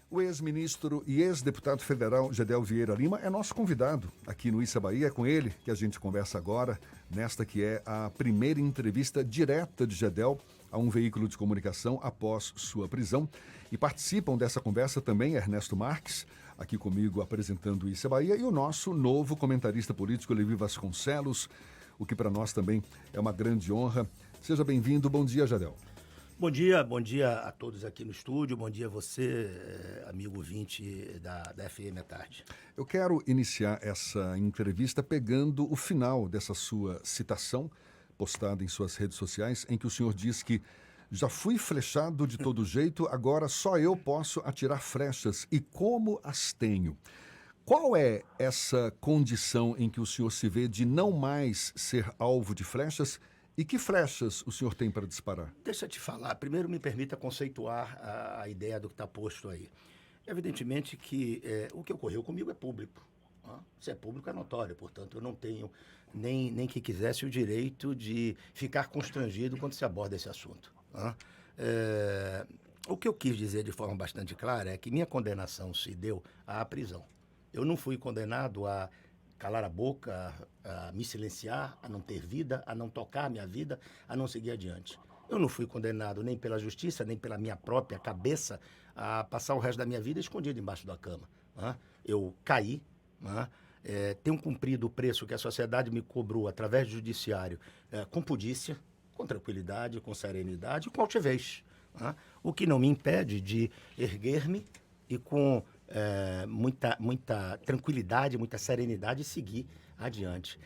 O ex-ministro e ex-deputado federal Gedel Vieira Lima é nosso convidado aqui no Issa Bahia. É com ele que a gente conversa agora, nesta que é a primeira entrevista direta de Gedel a um veículo de comunicação após sua prisão. E participam dessa conversa também Ernesto Marques, aqui comigo apresentando o Issa Bahia, e o nosso novo comentarista político, Levi Vasconcelos, o que para nós também é uma grande honra. Seja bem-vindo. Bom dia, Gedel. Bom dia a todos aqui no estúdio, bom dia a você, amigo ouvinte da FM à tarde. Eu quero iniciar essa entrevista pegando o final dessa sua citação, postada em suas redes sociais, em que o senhor diz que já fui flechado de todo jeito, agora só eu posso atirar flechas, e como as tenho? Qual é essa condição em que o senhor se vê de não mais ser alvo de flechas? E que flechas o senhor tem para disparar? Deixa eu te falar. Primeiro, me permita conceituar a ideia do que está posto aí. Evidentemente que o que ocorreu comigo é público. Se é público, é notório. Portanto, eu não tenho nem que quisesse o direito de ficar constrangido quando se aborda esse assunto. O que eu quis dizer de forma bastante clara é que minha condenação se deu à prisão. Eu não fui condenado a calar a boca, a me silenciar, a não ter vida, a não tocar a minha vida, a não seguir adiante. Eu não fui condenado nem pela justiça, nem pela minha própria cabeça a passar o resto da minha vida escondido embaixo da cama. Eu caí, tenho cumprido o preço que a sociedade me cobrou através do judiciário com pudícia, com tranquilidade, com serenidade, com altivez. O que não me impede de erguer-me e com muita tranquilidade, muita serenidade, seguir adiante.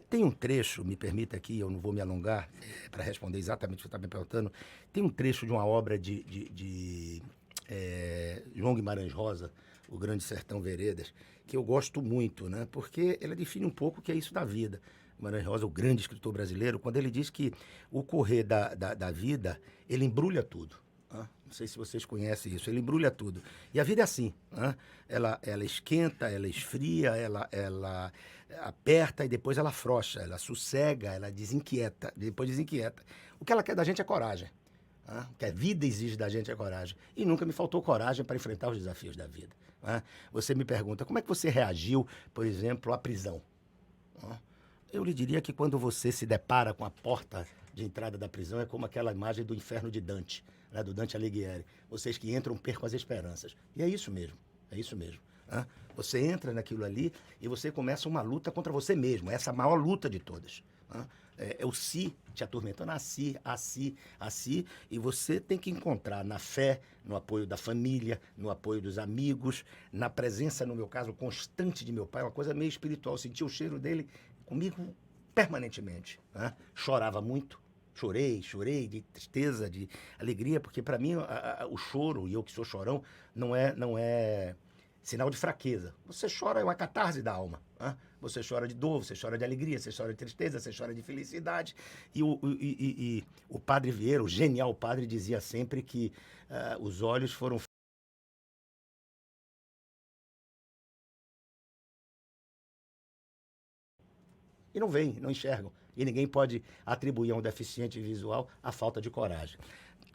Tem um trecho, me permita aqui, eu não vou me alongar para responder exatamente o que você está me perguntando, tem um trecho de uma obra de João Guimarães Rosa, O Grande Sertão Veredas, que eu gosto muito, né? Porque ela define um pouco o que é isso da vida. Guimarães Rosa, o grande escritor brasileiro, quando ele diz que o correr da vida, ele embrulha tudo. Não sei se vocês conhecem isso, ele embrulha tudo. E a vida é assim, ela esquenta, ela esfria, ela aperta e depois ela afrouxa, ela sossega, ela desinquieta, depois desinquieta. O que ela quer da gente é coragem. O que a vida exige da gente é coragem. E nunca me faltou coragem para enfrentar os desafios da vida. Você me pergunta, como é que você reagiu, por exemplo, à prisão? Eu lhe diria que quando você se depara com a porta de entrada da prisão, é como aquela imagem do inferno de Dante, do Dante Alighieri. Vocês que entram percam as esperanças. E é isso mesmo, é isso mesmo. Você entra naquilo ali e você começa uma luta contra você mesmo. Essa é a maior luta de todas. É o si te atormentando, a si. E você tem que encontrar na fé, no apoio da família, no apoio dos amigos, na presença, no meu caso, constante de meu pai, uma coisa meio espiritual. Eu sentia o cheiro dele comigo permanentemente. Chorava muito. Chorei de tristeza, de alegria, porque para mim o choro, e eu que sou chorão, não é sinal de fraqueza. Você chora, é uma catarse da alma. Você chora de dor, você chora de alegria, você chora de tristeza, você chora de felicidade. E o padre Vieira, o genial padre, dizia sempre que os olhos foram e não veem, não enxergam. E ninguém pode atribuir a um deficiente visual a falta de coragem.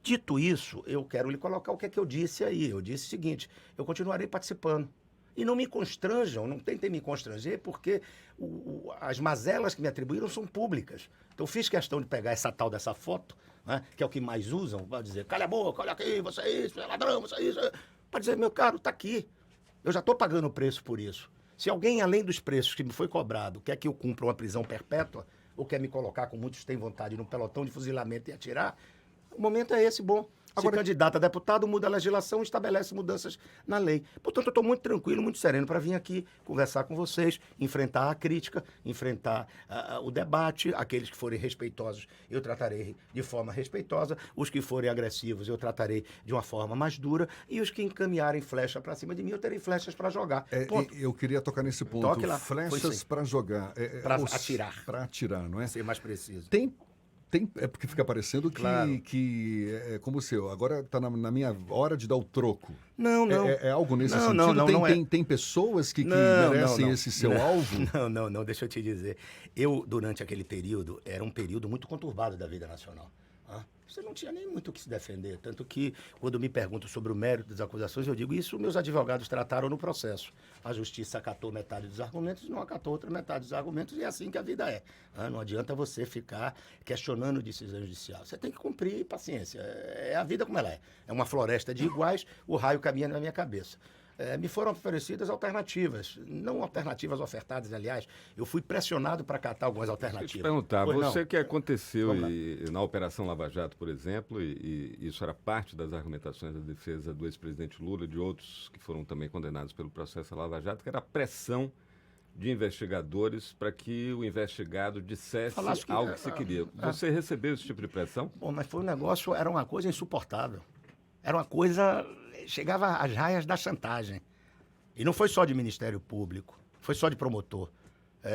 Dito isso, eu quero lhe colocar o que é que eu disse aí. Eu disse o seguinte, eu continuarei participando. E não me constranjam, não tentem me constranger, porque as mazelas que me atribuíram são públicas. Então eu fiz questão de pegar essa tal dessa foto, que é o que mais usam, para dizer, cala a boca, olha aqui, você é isso, você é ladrão, você é isso. Para dizer, meu caro, está aqui. Eu já estou pagando o preço por isso. Se alguém, além dos preços que me foi cobrado, quer que eu cumpra uma prisão perpétua, ou quer me colocar, como muitos têm vontade, num pelotão de fuzilamento e atirar, o momento é esse, bom. Agora, candidato a deputado, muda a legislação e estabelece mudanças na lei. Portanto, eu estou muito tranquilo, muito sereno para vir aqui conversar com vocês, enfrentar a crítica, enfrentar o debate. Aqueles que forem respeitosos, eu tratarei de forma respeitosa. Os que forem agressivos, eu tratarei de uma forma mais dura. E os que encaminharem flecha para cima de mim, eu terei flechas para jogar. Eu queria tocar nesse ponto. Toque lá. Flechas para jogar. Para atirar. Para atirar, não é? Ser mais preciso. É porque fica parecendo Claro. que é como se eu agora está na minha hora de dar o troco. Não. É algo nesse sentido? Não é. Tem pessoas que merecem esse seu alvo? Não, deixa eu te dizer. Eu, durante aquele período, era um período muito conturbado da vida nacional. Você não tinha nem muito o que se defender. Tanto que, quando me perguntam sobre o mérito das acusações, eu digo isso, meus advogados trataram no processo. A justiça acatou metade dos argumentos, não acatou outra metade dos argumentos, e é assim que a vida é. Não adianta você ficar questionando decisão judicial. Você tem que cumprir, paciência. É a vida como ela é. É uma floresta de iguais, o raio caminha na minha cabeça. Me foram oferecidas alternativas, não alternativas ofertadas, aliás. Eu fui pressionado para catar algumas alternativas. Deixa eu te perguntar, você não. que aconteceu na Operação Lava Jato, por exemplo, e isso era parte das argumentações da defesa do ex-presidente Lula e de outros que foram também condenados pelo processo Lava Jato, que era a pressão de investigadores para que o investigado dissesse algo que se queria. Você recebeu esse tipo de pressão? Bom, mas foi um negócio, era uma coisa insuportável. Era uma coisa... Chegava às raias da chantagem. E não foi só de Ministério Público, foi só de promotor.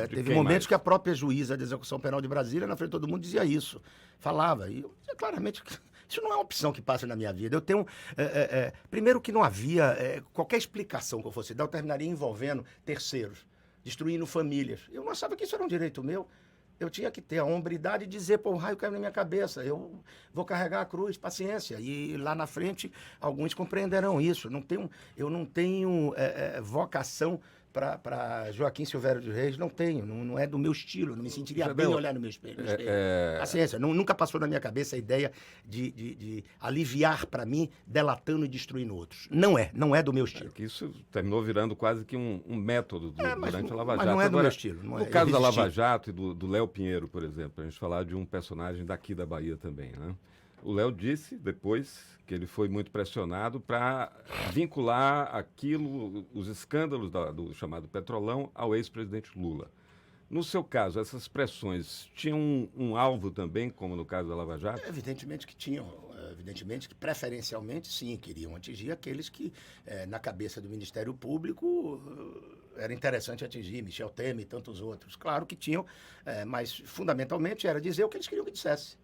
Teve momentos que a própria juíza da Execução Penal de Brasília, na frente de todo mundo, dizia isso. Falava. E eu dizia claramente que isso não é uma opção que passa na minha vida. Eu tenho... primeiro que não havia... qualquer explicação que eu fosse dar, eu terminaria envolvendo terceiros, destruindo famílias. Eu não achava que isso era um direito meu. Eu tinha que ter a hombridade de dizer, pô, o raio caiu na minha cabeça, eu vou carregar a cruz, paciência. E lá na frente, alguns compreenderão isso. Eu não tenho vocação para Joaquim Silvério dos Reis, não tenho. Não é do meu estilo, não me sentiria bem olhar no meu espelho. Paciência, nunca passou na minha cabeça a ideia de aliviar para mim, delatando e destruindo outros. Não é do meu estilo. Que isso terminou virando quase que um método durante a Lava Jato. Mas não é do meu estilo. No caso da Lava Jato e do Léo Pinheiro, por exemplo, a gente falar de um personagem daqui da Bahia também, né? O Léo disse depois que ele foi muito pressionado para vincular aquilo, os escândalos do chamado Petrolão, ao ex-presidente Lula. No seu caso, essas pressões tinham um alvo também, como no caso da Lava Jato? Evidentemente que tinham. Evidentemente que, preferencialmente, sim, queriam atingir aqueles que, na cabeça do Ministério Público, era interessante atingir, Michel Temer e tantos outros. Claro que tinham, mas, fundamentalmente, era dizer o que eles queriam que dissesse.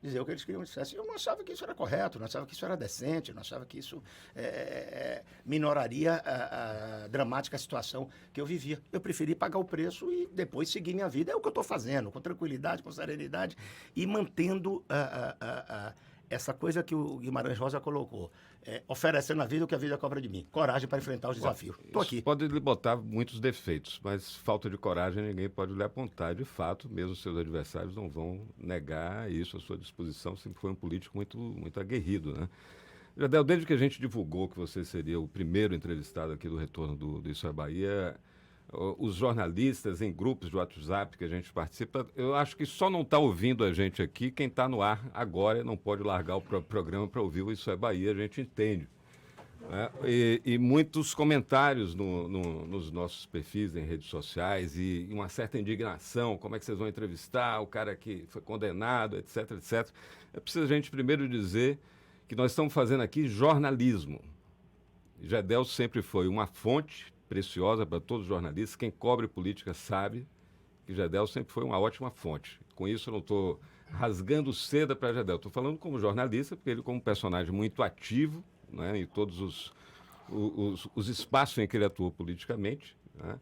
Dizer o que eles queriam que dissesse. Eu não achava que isso era correto, não achava que isso era decente, não achava que isso minoraria a dramática situação que eu vivia. Eu preferi pagar o preço e depois seguir minha vida. É o que eu estou fazendo, com tranquilidade, com serenidade e mantendo essa coisa que o Guimarães Rosa colocou. Oferecendo a vida o que a vida cobra de mim. Coragem para enfrentar os desafios. Estou aqui. Pode lhe botar muitos defeitos, mas falta de coragem ninguém pode lhe apontar. De fato, mesmo seus adversários não vão negar isso à sua disposição. Sempre foi um político muito, muito aguerrido, né? Jardel, desde que a gente divulgou que você seria o primeiro entrevistado aqui do retorno do Isso é Bahia, os jornalistas em grupos de WhatsApp que a gente participa, eu acho que só não está ouvindo a gente aqui quem está no ar agora, não pode largar o programa para ouvir o Isso é Bahia, a gente entende. Né? E muitos comentários nos nossos perfis em redes sociais e uma certa indignação, como é que vocês vão entrevistar o cara que foi condenado, etc, etc. É preciso a gente primeiro dizer que nós estamos fazendo aqui jornalismo. Jardel sempre foi uma fonte preciosa para todos os jornalistas. Quem cobre política sabe que Jardel sempre foi uma ótima fonte. Com isso, eu não estou rasgando seda para Jardel. Estou falando como jornalista, porque ele, como personagem muito ativo, né, em todos os espaços em que ele atua politicamente, né,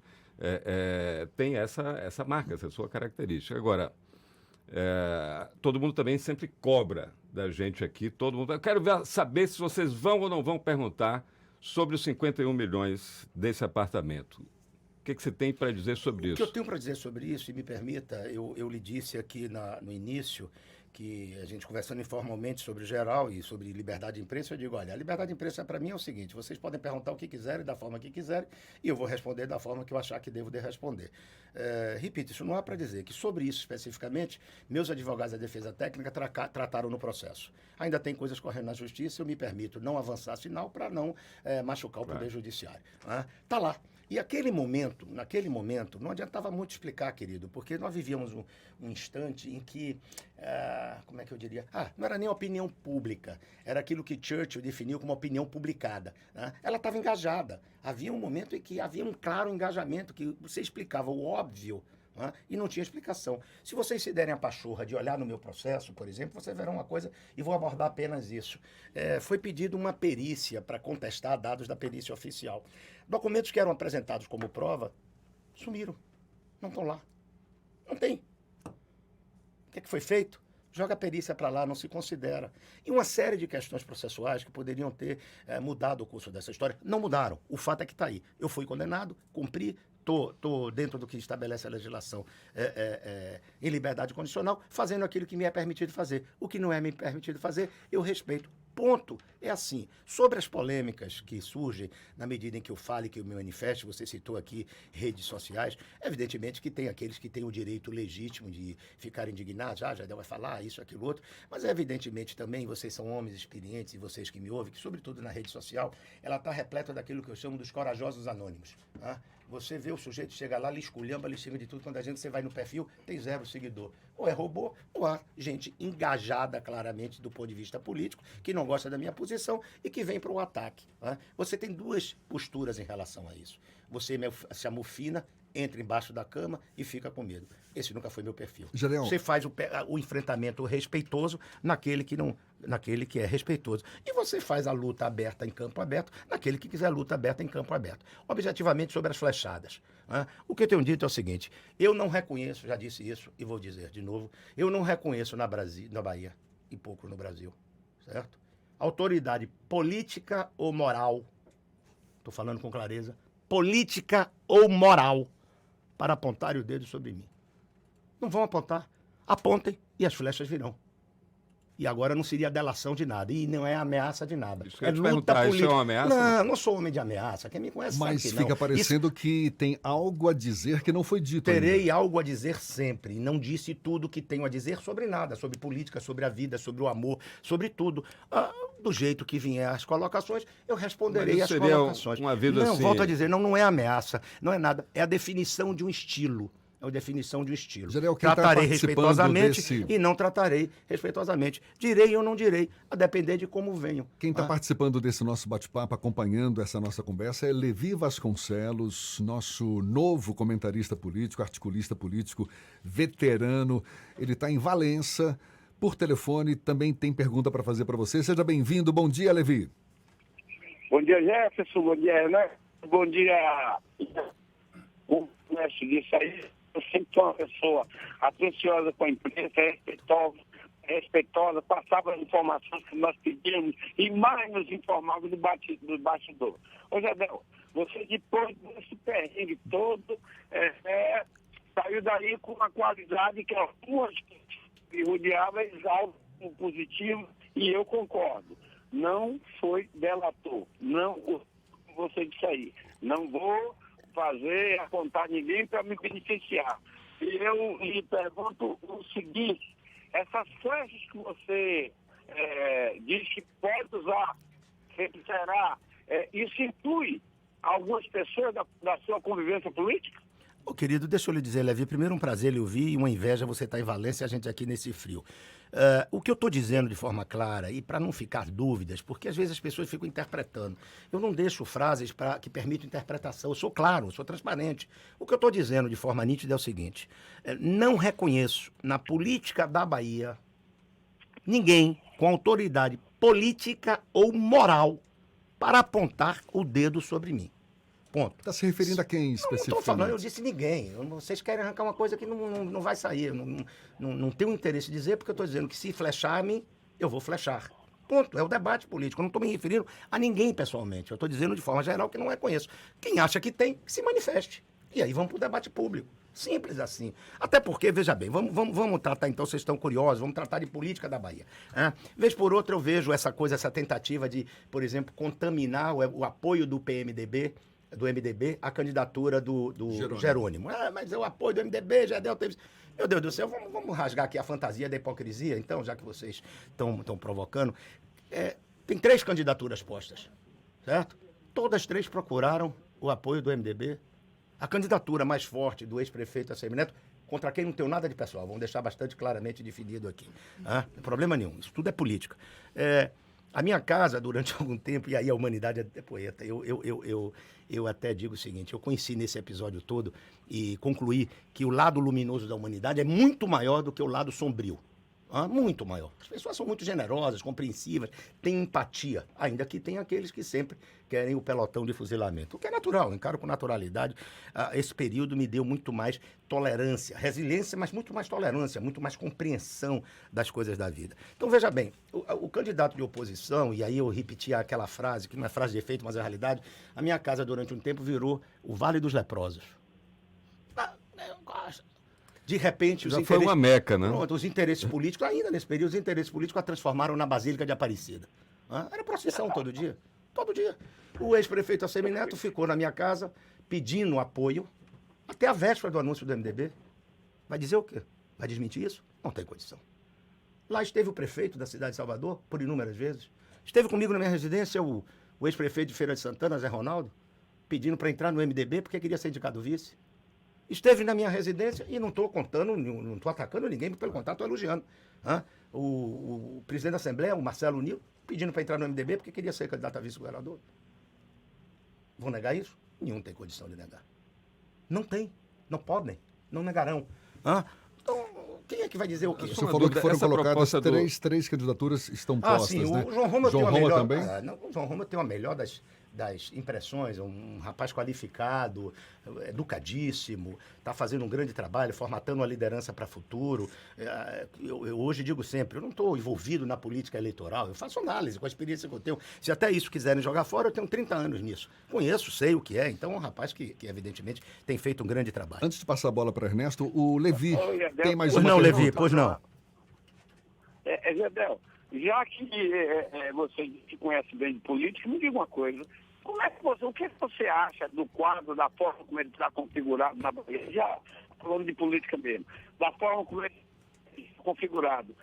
tem essa marca, essa sua característica. Agora, todo mundo também sempre cobra da gente aqui. Todo mundo. Eu quero saber se vocês vão ou não vão perguntar sobre os 51 milhões desse apartamento. O que você tem para dizer sobre isso? O que eu tenho para dizer sobre isso, e me permita, eu lhe disse aqui no início, que a gente conversando informalmente sobre o geral e sobre liberdade de imprensa, eu digo, olha, a liberdade de imprensa para mim é o seguinte, vocês podem perguntar o que quiserem, da forma que quiserem, e eu vou responder da forma que eu achar que devo de responder. Repito, isso não há para dizer que sobre isso especificamente, meus advogados da defesa técnica trataram no processo. Ainda tem coisas correndo na justiça, eu me permito não avançar sinal para não machucar o Poder Judiciário. Está lá. E naquele momento, não adiantava muito explicar, querido, porque nós vivíamos um instante em que, como é que eu diria? Não era nem opinião pública, era aquilo que Churchill definiu como opinião publicada. Né? Ela estava engajada. Havia um momento em que havia um claro engajamento, que você explicava o óbvio, né? E não tinha explicação. Se vocês se derem a pachorra de olhar no meu processo, por exemplo, vocês verão uma coisa e vou abordar apenas isso. Foi pedido uma perícia para contestar dados da perícia oficial. Documentos que eram apresentados como prova sumiram. Não estão lá. Não tem. O que foi feito? joga a perícia para lá, não se considera. E uma série de questões processuais que poderiam ter mudado o curso dessa história, não mudaram. O fato é que está aí. Eu fui condenado, cumpri, estou dentro do que estabelece a legislação em liberdade condicional, fazendo aquilo que me é permitido fazer. O que não é me permitido fazer, eu respeito. Ponto. É assim. Sobre as polêmicas que surgem na medida em que eu fale, que eu me manifeste, você citou aqui redes sociais, evidentemente que tem aqueles que têm o direito legítimo de ficar indignados, já vai falar isso, aquilo, outro, mas evidentemente também vocês são homens experientes e vocês que me ouvem, que sobretudo na rede social, ela está repleta daquilo que eu chamo dos corajosos anônimos. Tá? Você vê o sujeito chega lá, lhe esculhamba, lhe xinga de tudo, quando a gente você vai no perfil, tem 0 seguidor. Ou é robô, ou há gente engajada claramente do ponto de vista político, que não gosta da minha posição e que vem para o ataque. Tá? Você tem 2 posturas em relação a isso. Você se amofina, entra embaixo da cama e fica com medo. Esse nunca foi meu perfil. Gedeon. Você faz o enfrentamento respeitoso naquele que é respeitoso. E você faz a luta aberta em campo aberto naquele que quiser luta aberta em campo aberto. Objetivamente sobre as flechadas. Né? O que eu tenho dito é o seguinte, eu não reconheço, já disse isso e vou dizer de novo, eu não reconheço na Bahia e pouco no Brasil, certo? Autoridade política ou moral, estou falando com clareza, política ou moral, para apontar o dedo sobre mim. Não vão apontar. Apontem e as flechas virão. E agora não seria delação de nada. E não é ameaça de nada. Isso que eu ia te perguntar, isso é uma ameaça? Não, não sou homem de ameaça. Quem me conhece Mas sabe que fica não. parecendo que tem algo a dizer que não foi dito Terei ainda. algo a dizer sempre. E não disse tudo que tenho a dizer sobre nada. Sobre política, sobre a vida, sobre o amor, sobre tudo. Do jeito que vier as colocações, eu responderei às colocações. Uma vida não, assim... volto a dizer, não é ameaça, não é nada. É a definição de um estilo. É a definição de um estilo. Gedeon, quem tá tratarei participando respeitosamente e não tratarei respeitosamente. Direi ou não direi, a depender de como venho. Quem está participando desse nosso bate-papo, acompanhando essa nossa conversa, é Levi Vasconcelos, nosso novo comentarista político, articulista político, veterano. Ele está em Valença, por telefone, também tem pergunta para fazer para você. Seja bem-vindo. Bom dia, Levi. Bom dia, Jefferson. Bom dia, Renan. Bom dia, o mestre disso aí. Eu sempre sou uma pessoa atenciosa com a imprensa, respeitosa, passava as informações que nós pedíamos e mais nos informava do bastidor. Ô, Jadel, você depois desse perrengue todo, saiu daí com uma qualidade que algumas que rodeava exaltam o positivo e eu concordo. Não foi delator. Não, você disse aí. Não vou apontar ninguém para me beneficiar. E eu lhe pergunto o seguinte, essas flechas que você diz que pode usar, sempre será, isso inclui algumas pessoas da sua convivência política? Ô, querido, deixa eu lhe dizer, Levi, primeiro um prazer lhe ouvir e uma inveja você estar em Valência e a gente aqui nesse frio. O que eu estou dizendo de forma clara, e para não ficar dúvidas, porque às vezes as pessoas ficam interpretando, eu não deixo frases que permitam interpretação, eu sou claro, eu sou transparente. O que eu estou dizendo de forma nítida é o seguinte, não reconheço na política da Bahia ninguém com autoridade política ou moral para apontar o dedo sobre mim. Ponto. Está se referindo a quem Não especificamente? estou falando, eu disse ninguém. Vocês querem arrancar uma coisa que não vai sair. Não tenho interesse em dizer, porque eu estou dizendo que se flechar-me, eu vou flechar. Ponto. É o debate político. Eu não estou me referindo a ninguém pessoalmente. Eu estou dizendo de forma geral que não reconheço. Quem acha que tem, que se manifeste. E aí vamos para o debate público. Simples assim. Até porque, veja bem, vamos tratar então, vocês estão curiosos, vamos tratar de política da Bahia. Vez por outra eu vejo essa tentativa de, por exemplo, contaminar o apoio do MDB, a candidatura do Jerônimo. Mas é o apoio do MDB, já deu tempo. Meu Deus do céu, vamos rasgar aqui a fantasia da hipocrisia, então, já que vocês estão provocando. Tem 3 candidaturas postas, certo? Todas 3 procuraram o apoio do MDB. A candidatura mais forte do ex-prefeito ACM Neto, contra quem não tem nada de pessoal, vamos deixar bastante claramente definido aqui. Não tem problema nenhum, isso tudo é política. A minha casa, durante algum tempo, e aí a humanidade é poeta, eu até digo o seguinte, eu conheci nesse episódio todo e concluí que o lado luminoso da humanidade é muito maior do que o lado sombrio. muito maior. As pessoas são muito generosas, compreensivas, têm empatia, ainda que tem aqueles que sempre querem o pelotão de fuzilamento. O que é natural, encaro com naturalidade. Esse período me deu muito mais tolerância, resiliência, mas muito mais tolerância, muito mais compreensão das coisas da vida. Então, veja bem, o candidato de oposição, e aí eu repeti aquela frase, que não é frase de efeito, mas é a realidade, a minha casa durante um tempo virou o Vale dos Leprosos. De repente, Já foi uma meca, né? Pronto, os interesses políticos, ainda nesse período, os interesses políticos a transformaram na Basílica de Aparecida. Era procissão todo dia. Todo dia. O ex-prefeito Assemineto ficou na minha casa pedindo apoio até a véspera do anúncio do MDB. Vai dizer o quê? Vai desmentir isso? Não tem condição. Lá esteve o prefeito da cidade de Salvador, por inúmeras vezes. Esteve comigo na minha residência o ex-prefeito de Feira de Santana, Zé Ronaldo, pedindo para entrar no MDB porque queria ser indicado vice. Esteve na minha residência e não estou contando, não estou atacando ninguém, pelo contrário, estou elogiando. O presidente da Assembleia, o Marcelo Nilo, pedindo para entrar no MDB porque queria ser candidato a vice-governador. Vão negar isso? Nenhum tem condição de negar. Não tem, não podem, não negarão. Então, quem é que vai dizer o quê? O senhor falou que foram colocadas três candidaturas estão postas, sim, né? O João Roma tem uma melhor, também? O João Roma tem uma melhor das impressões, um rapaz qualificado, educadíssimo, está fazendo um grande trabalho, formatando uma liderança para o futuro. Eu hoje digo sempre, eu não estou envolvido na política eleitoral, eu faço análise com a experiência que eu tenho. Se até isso quiserem jogar fora, eu tenho 30 anos nisso. Conheço, sei o que é, então é um rapaz que evidentemente tem feito um grande trabalho. Antes de passar a bola para Ernesto, o Levi tem mais pois uma não, pergunta. Levi, pois não. Gedel, já que você que conhece bem de política, me diga uma coisa. O que você acha do quadro, da forma como ele está configurado na Bahia? Já falando de política mesmo, da forma como ele está configurado,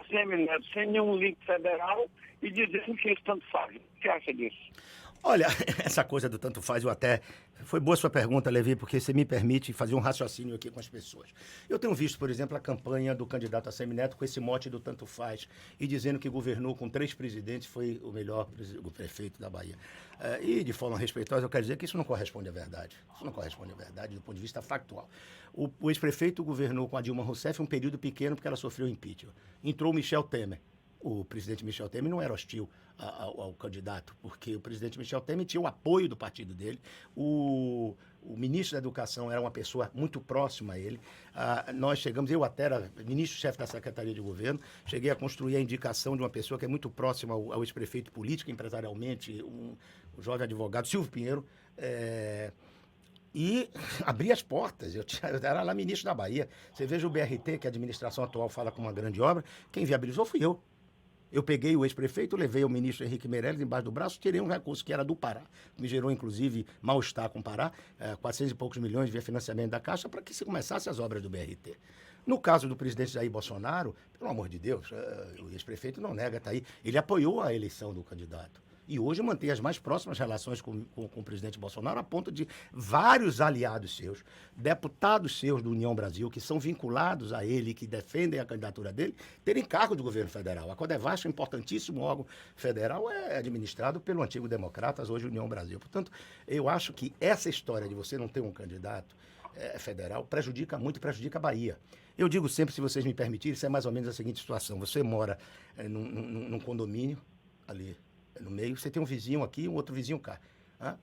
sem nenhum link federal e dizendo que isso tanto faz. O que você acha disso? Olha, essa coisa do tanto faz, foi boa sua pergunta, Levi, porque você me permite fazer um raciocínio aqui com as pessoas. Eu tenho visto, por exemplo, a campanha do candidato Assemineto com esse mote do tanto faz e dizendo que governou com 3 presidentes, foi o melhor o prefeito da Bahia. E, de forma respeitosa, eu quero dizer que isso não corresponde à verdade. Isso não corresponde à verdade do ponto de vista factual. O ex-prefeito governou com a Dilma Rousseff um período pequeno porque ela sofreu impeachment. Entrou o Michel Temer. O presidente Michel Temer não era hostil ao candidato, porque o presidente Michel Temer tinha o apoio do partido dele. O ministro da Educação era uma pessoa muito próxima a ele. Nós chegamos, eu até era ministro-chefe da Secretaria de Governo, cheguei a construir a indicação de uma pessoa que é muito próxima ao ex-prefeito político, empresarialmente, um jovem advogado, Silvio Pinheiro, e abri as portas. Eu era lá ministro da Bahia. Você veja o BRT, que a administração atual fala com uma grande obra, quem viabilizou fui eu. Eu peguei o ex-prefeito, levei o ministro Henrique Meirelles embaixo do braço, tirei um recurso que era do Pará. Me gerou, inclusive, mal-estar com o Pará, 400 e poucos milhões via financiamento da Caixa, para que se começasse as obras do BRT. No caso do presidente Jair Bolsonaro, pelo amor de Deus, o ex-prefeito não nega, está aí. Ele apoiou a eleição do candidato. E hoje mantém as mais próximas relações com o presidente Bolsonaro, a ponto de vários aliados seus, deputados seus do União Brasil, que são vinculados a ele, que defendem a candidatura dele, terem cargo de governo federal. A Codevasf, um importantíssimo órgão federal, é administrado pelo antigo Democratas, hoje União Brasil. Portanto, eu acho que essa história de você não ter um candidato federal prejudica muito e prejudica a Bahia. Eu digo sempre, se vocês me permitirem, isso é mais ou menos a seguinte situação. Você mora num condomínio ali no meio, você tem um vizinho aqui, um outro vizinho cá.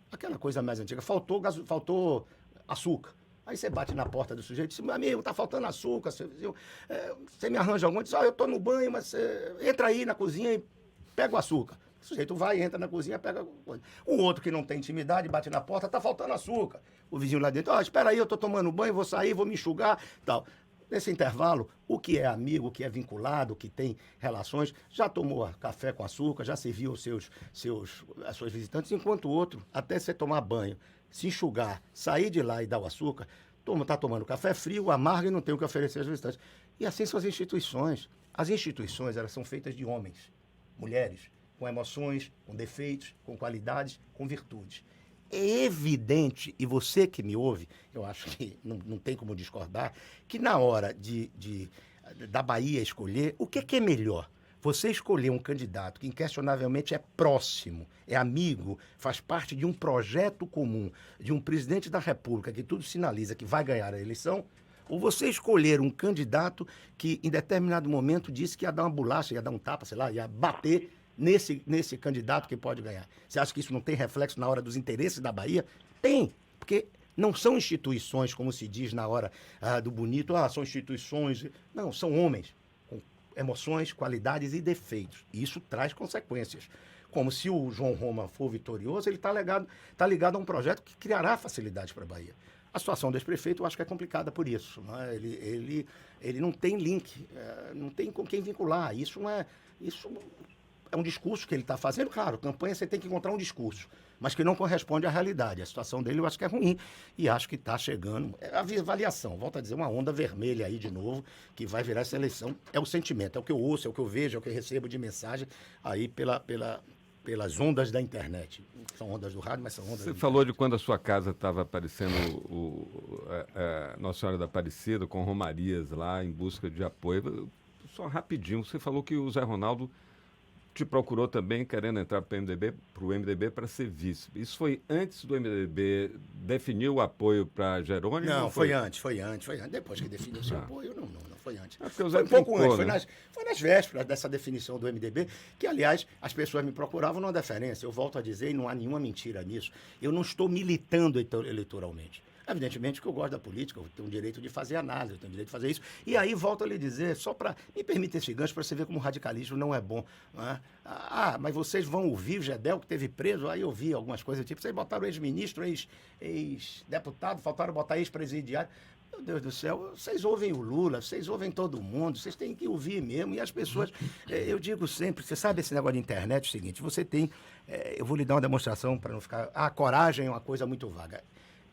Aquela coisa mais antiga. Faltou açúcar. Aí você bate na porta do sujeito e diz, meu amigo, tá faltando açúcar, seu vizinho. Você me arranja algum? Diz, eu tô no banho, mas entra aí na cozinha e pega o açúcar. O sujeito vai, entra na cozinha, pega coisa. Um outro que não tem intimidade, bate na porta, tá faltando açúcar. O vizinho lá dentro, espera aí, eu tô tomando banho, vou sair, vou me enxugar, tal. Nesse intervalo, o que é amigo, o que é vinculado, o que tem relações, já tomou café com açúcar, já serviu as suas visitantes, enquanto o outro, até você tomar banho, se enxugar, sair de lá e dar o açúcar, está tomando café frio, amargo e não tem o que oferecer às visitantes. E assim são as instituições. As instituições, elas são feitas de homens, mulheres, com emoções, com defeitos, com qualidades, com virtudes. É evidente, e você que me ouve, eu acho que não tem como discordar, que na hora da Bahia escolher, o que é melhor? Você escolher um candidato que inquestionavelmente é próximo, é amigo, faz parte de um projeto comum, de um presidente da República que tudo sinaliza que vai ganhar a eleição, ou você escolher um candidato que, em determinado momento, disse que ia dar uma bolacha, ia dar um tapa, sei lá, ia bater nesse candidato que pode ganhar. Você acha que isso não tem reflexo na hora dos interesses da Bahia? Tem, porque não são instituições, como se diz na hora do bonito, são instituições. Não, são homens com emoções, qualidades e defeitos. E isso traz consequências. Como se o João Roma for vitorioso, ele está ligado a um projeto que criará facilidades para a Bahia. A situação desse prefeito eu acho que é complicada por isso. Né? Ele não tem link, não tem com quem vincular. Isso é um discurso que ele está fazendo. Claro, campanha você tem que encontrar um discurso, mas que não corresponde à realidade. A situação dele eu acho que é ruim e acho que está chegando. A avaliação, volto a dizer, uma onda vermelha aí de novo, que vai virar essa eleição. É o sentimento, é o que eu ouço, é o que eu vejo, é o que eu recebo de mensagem aí pelas ondas da internet. São ondas do rádio, mas são ondas. Você falou de quando a sua casa estava aparecendo Nossa Senhora da Aparecida, com romarias lá em busca de apoio. Só rapidinho, você falou que o Zé Ronaldo te procurou também querendo entrar para o MDB para ser vice. Isso foi antes do MDB definir o apoio para Jerônimo? Não, foi antes. Depois que definiu o seu apoio, não foi antes. Foi um pouco antes, né? Foi nas vésperas dessa definição do MDB, que, aliás, as pessoas me procuravam numa deferência. Eu volto a dizer, e não há nenhuma mentira nisso, eu não estou militando eleitoralmente. Evidentemente que eu gosto da política, eu tenho o direito de fazer análise, eu tenho o direito de fazer isso. E aí, volto a lhe dizer, só para me permitir esse gancho, para você ver como o radicalismo não é bom. Né? Mas vocês vão ouvir o Gedel, que teve preso, aí eu vi algumas coisas, tipo, vocês botaram ex-ministro, ex-deputado, faltaram botar ex-presidiário. Meu Deus do céu, vocês ouvem o Lula, vocês ouvem todo mundo, vocês têm que ouvir mesmo. E as pessoas, eu digo sempre, você sabe esse negócio de internet, é o seguinte, você tem, eu vou lhe dar uma demonstração para não ficar, a coragem é uma coisa muito vaga.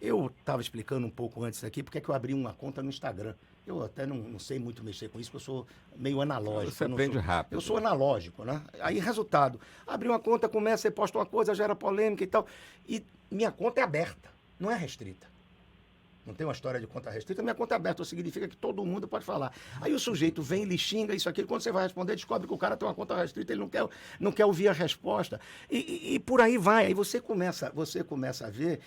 Eu estava explicando um pouco antes aqui porque é que eu abri uma conta no Instagram. Eu até não sei muito mexer com isso, porque eu sou meio analógico. Você aprende rápido. Eu sou analógico, né? Aí, resultado, abri uma conta, começa, você posta uma coisa, gera polêmica e tal. E minha conta é aberta, não é restrita. Não tem uma história de conta restrita, minha conta é aberta, significa que todo mundo pode falar. Aí o sujeito vem, lhe xinga, isso aqui, quando você vai responder, descobre que o cara tem uma conta restrita, ele não quer ouvir a resposta. E por aí vai, aí você começa a ver...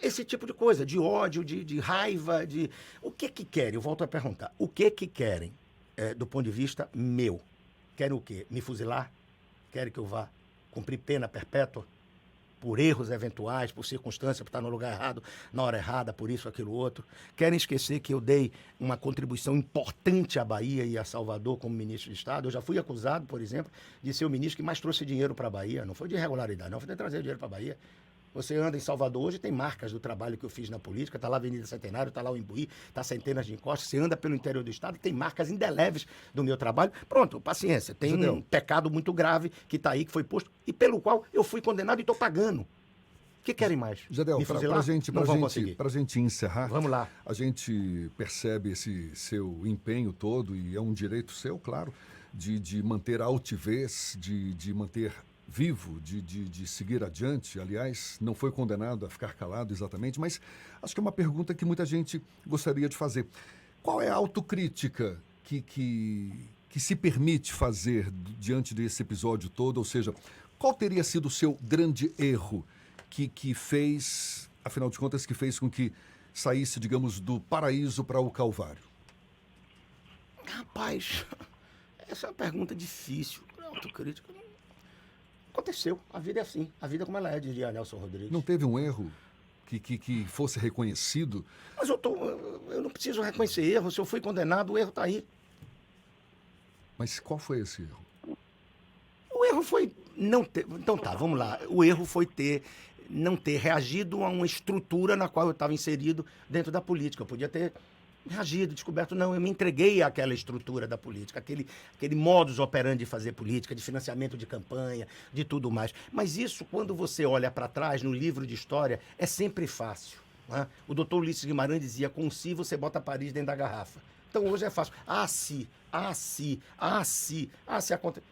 esse tipo de coisa, de ódio, de raiva, de... O que querem? Eu volto a perguntar. O que querem do ponto de vista meu? Querem o quê? Me fuzilar? Querem que eu vá cumprir pena perpétua? Por erros eventuais, por circunstâncias, por estar no lugar errado, na hora errada, por isso, aquilo, outro. Querem esquecer que eu dei uma contribuição importante à Bahia e a Salvador como ministro de Estado. Eu já fui acusado, por exemplo, de ser o ministro que mais trouxe dinheiro para a Bahia. Não foi de irregularidade, não foi de trazer dinheiro para a Bahia. Você anda em Salvador hoje, tem marcas do trabalho que eu fiz na política, está lá a Avenida Centenário, está lá o Imbuí, está centenas de encostas, você anda pelo interior do estado, tem marcas indeléveis do meu trabalho. Pronto, paciência, tem um pecado muito grave que está aí, que foi posto, e pelo qual eu fui condenado e estou pagando. O que querem mais? Gedel, para a gente encerrar, vamos lá. A gente percebe esse seu empenho todo, e é um direito seu, claro, de manter a altivez, de manter vivo, de seguir adiante. Aliás, não foi condenado a ficar calado exatamente, mas acho que é uma pergunta que muita gente gostaria de fazer. Qual é a autocrítica que se permite fazer diante desse episódio todo? Ou seja, qual teria sido o seu grande erro que fez, afinal de contas, que fez com que saísse, digamos, do paraíso para o Calvário? Rapaz, essa é uma pergunta difícil. Autocrítica aconteceu. A vida é assim. A vida é como ela é, diria Nelson Rodrigues. Não teve um erro que fosse reconhecido? Mas eu não preciso reconhecer erro. Se eu fui condenado, o erro está aí. Mas qual foi esse erro? O erro foi não ter... Então tá, vamos lá. O erro foi não ter reagido a uma estrutura na qual eu estava inserido dentro da política. Eu podia ter reagido, descoberto, não, eu me entreguei àquela estrutura da política, aquele modus operandi de fazer política, de financiamento de campanha, de tudo mais. Mas isso, quando você olha para trás, no livro de história, é sempre fácil. Né? O doutor Ulisses Guimarães dizia, com si você bota Paris dentro da garrafa. Então hoje é fácil. Se acontece...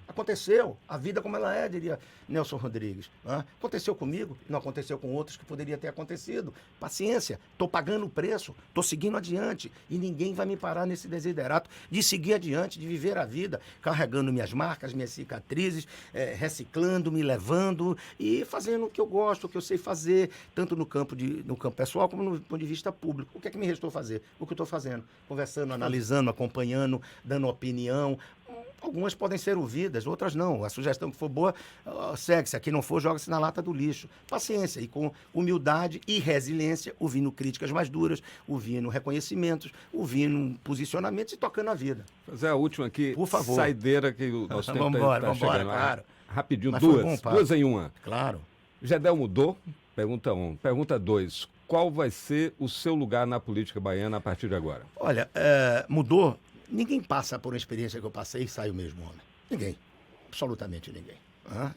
Aconteceu. A vida como ela é, diria Nelson Rodrigues. Aconteceu comigo, não aconteceu com outros que poderia ter acontecido. Paciência, estou pagando o preço, estou seguindo adiante e ninguém vai me parar nesse desiderato de seguir adiante, de viver a vida, carregando minhas marcas, minhas cicatrizes, reciclando, me levando e fazendo o que eu gosto, o que eu sei fazer, tanto no campo pessoal como no ponto de vista público. O que é que me restou fazer? O que eu estou fazendo? Conversando, analisando, acompanhando, dando opinião. Algumas podem ser ouvidas, outras não. A sugestão que for boa, segue. Se a que não for, joga-se na lata do lixo. Paciência e com humildade e resiliência, ouvindo críticas mais duras, ouvindo reconhecimentos, ouvindo posicionamentos e tocando a vida. Fazer a última aqui, por favor. Saideira, que o nosso tempo vamos está chegando. claro. Rapidinho, Mas duas em uma. Claro. Gedel mudou? Pergunta 1. Pergunta 2. Qual vai ser o seu lugar na política baiana a partir de agora? Olha, mudou. Ninguém passa por uma experiência que eu passei e sai o mesmo homem. Ninguém. Absolutamente ninguém.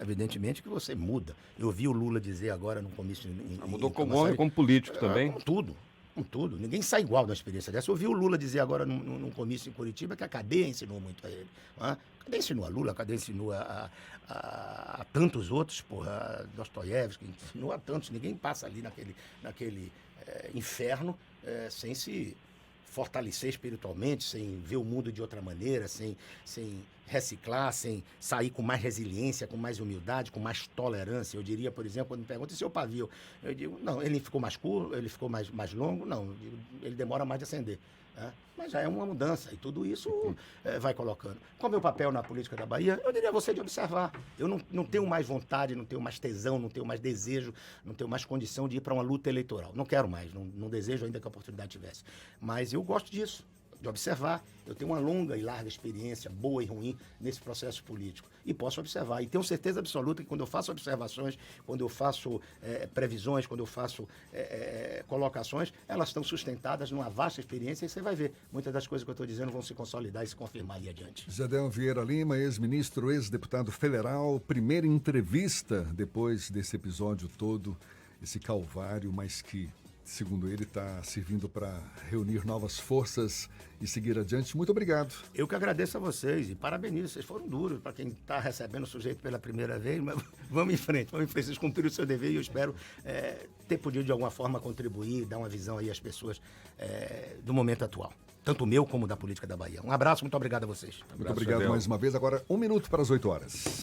Evidentemente que você muda. Eu vi o Lula dizer agora no comício... Mudou como homem, como político também? Com tudo. Com tudo. Ninguém sai igual de uma experiência dessa. Eu vi o Lula dizer agora num comício em Curitiba que a cadeia ensinou muito a ele. A cadeia ensinou a Lula, a cadeia ensinou a tantos outros, Dostoiévski, ensinou a tantos. Ninguém passa ali naquele inferno sem se fortalecer espiritualmente, sem ver o mundo de outra maneira, sem reciclar, sem sair com mais resiliência, com mais humildade, com mais tolerância. Eu diria, por exemplo, quando me perguntam, e seu pavio? Eu digo, não, ele ficou mais curto, ele ficou mais longo? Não, eu digo, ele demora mais de acender. Mas já é uma mudança e tudo isso vai colocando. Qual é o meu papel na política da Bahia? Eu diria a você de observar. Eu não tenho mais vontade, não tenho mais tesão, não tenho mais desejo, não tenho mais condição de ir para uma luta eleitoral. Não quero mais, não desejo ainda que a oportunidade tivesse. Mas eu gosto disso, de observar. Eu tenho uma longa e larga experiência, boa e ruim, nesse processo político. E posso observar. E tenho certeza absoluta que quando eu faço observações, quando eu faço previsões, quando eu faço colocações, elas estão sustentadas numa vasta experiência e você vai ver. Muitas das coisas que eu estou dizendo vão se consolidar e se confirmar ali adiante. Gedel Vieira Lima, ex-ministro, ex-deputado federal, primeira entrevista depois desse episódio todo, esse calvário, mas que, segundo ele, está servindo para reunir novas forças e seguir adiante. Muito obrigado. Eu que agradeço a vocês e parabenizo. Vocês foram duros para quem está recebendo o sujeito pela primeira vez, mas vamos em frente. Vocês cumpriram o seu dever e eu espero ter podido de alguma forma contribuir, dar uma visão aí às pessoas do momento atual. Tanto o meu como da política da Bahia. Um abraço, muito obrigado a vocês. Muito obrigado mais uma vez. Agora, 1 minuto para as 8 horas.